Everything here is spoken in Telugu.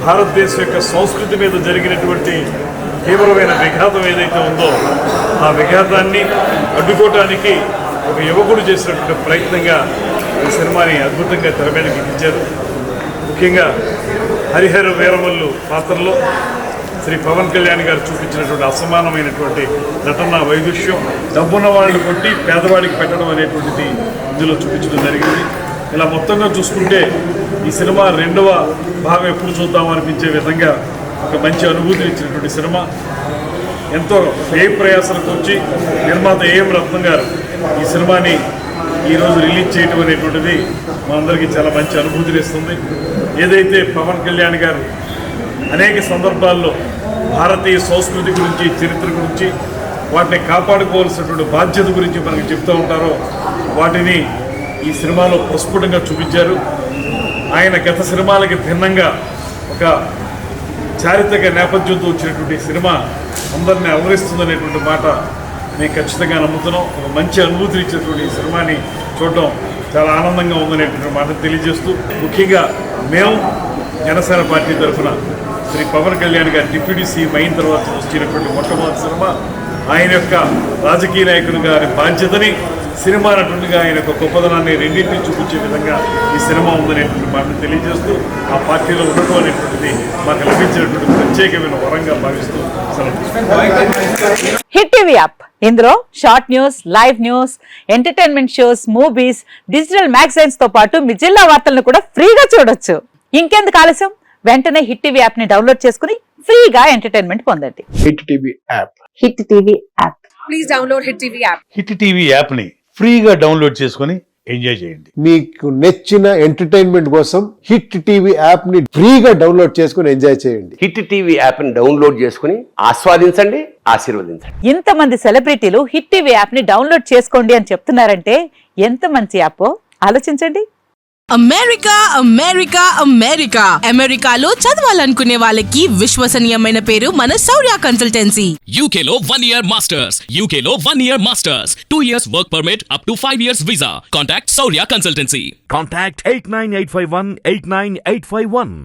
భారతదేశం యొక్క సంస్కృతి మీద జరిగినటువంటి తీవ్రమైన విఘాతం ఏదైతే ఉందో ఆ విఘాతాన్ని అడ్డుకోవటానికి ఒక యువకుడు చేసినటువంటి ప్రయత్నంగా ఈ సినిమాని అద్భుతంగా తెర మీదకి ఎక్కించారు. ముఖ్యంగా హరిహర వీరమల్లు పాత్రలో శ్రీ పవన్ కళ్యాణ్ గారు చూపించినటువంటి అసమానమైనటువంటి నటన వైదుష్యం, డబ్బున్న వాళ్ళని కొట్టి పేదవాడికి పెట్టడం అనేటువంటిది ఇందులో చూపించడం జరిగింది. ఇలా మొత్తంగా చూసుకుంటే ఈ సినిమా రెండవ భాగం ఎప్పుడు చూద్దాం అనిపించే విధంగా ఒక మంచి అనుభూతిని ఇచ్చినటువంటి సినిమా. ఎంతో వ్యయ ప్రయాసాలకు వచ్చి నిర్మాత ఏఎం రత్నం గారు ఈ సినిమాని ఈరోజు రిలీజ్ చేయడం అనేటువంటిది మనందరికీ చాలా మంచి అనుభూతిని ఇస్తుంది. ఏదైతే పవన్ కళ్యాణ్ గారు అనేక సందర్భాల్లో భారతీయ సంస్కృతి గురించి, చరిత్ర గురించి, వాటిని కాపాడుకోవాల్సినటువంటి బాధ్యత గురించి మనకు చెప్తూ ఉంటారో వాటిని ఈ సినిమాలో ప్రస్ఫుటంగా చూపించారు. ఆయన గత సినిమాలకి భిన్నంగా ఒక చారిత్రక నేపథ్యంతో వచ్చినటువంటి సినిమా అందరినీ అలరిస్తుందనేటువంటి మాట నేను ఖచ్చితంగా నమ్ముతున్నాం. ఒక మంచి అనుభూతిని ఇచ్చినటువంటి ఈ సినిమాని చూడటం చాలా ఆనందంగా ఉందనేటువంటి మాట తెలియజేస్తూ, ముఖ్యంగా మేము జనసేన పార్టీ తరఫున శ్రీ పవన్ కళ్యాణ్ గారు డిప్యూటీ సీఎం అయిన తర్వాత వచ్చినటువంటి మొట్టమొదటి సినిమా. ఆయన యొక్క రాజకీయ నాయకుని గారి బాధ్యతని, సినిమా నటునిగా ఆయన యొక్క గొప్పదనాన్ని రెండింటినీ చూపించే విధంగా ఈ సినిమా ఉందనేటువంటి మాటను తెలియజేస్తూ, ఆ పార్టీలో ఉండటం అనేటువంటిది మాకు లభించినటువంటి ప్రత్యేకమైన వరంగా భావిస్తూ హిట్ టీవీ యాప్, ఇందులో short news, live news, entertainment shows, movies, digital magazines తో పాటు మీ జిల్లా వార్తలను కూడా ఫ్రీగా చూడొచ్చు. ఇంకెందుకు ఆలస్యం, వెంటనే హిట్ టీవీ యాప్ ని డౌన్లోడ్ చేసుకుని ఫ్రీగా ఎంటర్టైన్మెంట్ పొందండి. Hit TV app. Hit TV app. Please download hit TV app. Hit TV app ని ఫ్రీగా డౌన్లోడ్ చేసుకుని ఎంజాయ్ చేయండి. మీకు నచ్చిన ఎంటర్టైన్మెంట్ కోసం హిట్ టీవీ యాప్ ని ఫ్రీగా డౌన్లోడ్ చేసుకుని ఎంజాయ్ చేయండి. హిట్ టీవీ యాప్ ని డౌన్లోడ్ చేసుకుని ఆస్వాదించండి, ఆశీర్వదించండి. ఇంతమంది సెలబ్రిటీలు హిట్ టీవీ యాప్ ని డౌన్లోడ్ చేసుకోండి అని చెప్తున్నారంటే ఎంత మంచి యాప్ ఆలోచించండి. అమెరికా అమెరికా అమెరికా అమెరికాలో చదవాలనుకునే వాళ్ళకి విశ్వసనీయమైన పేరు మన శౌర్య కన్సల్టెన్సీ. UK లో 1 year masters, UK లో 1 year masters, 2 years work permit up to 5 years visa. Contact Saurya Consultancy. Contact 89851 89851.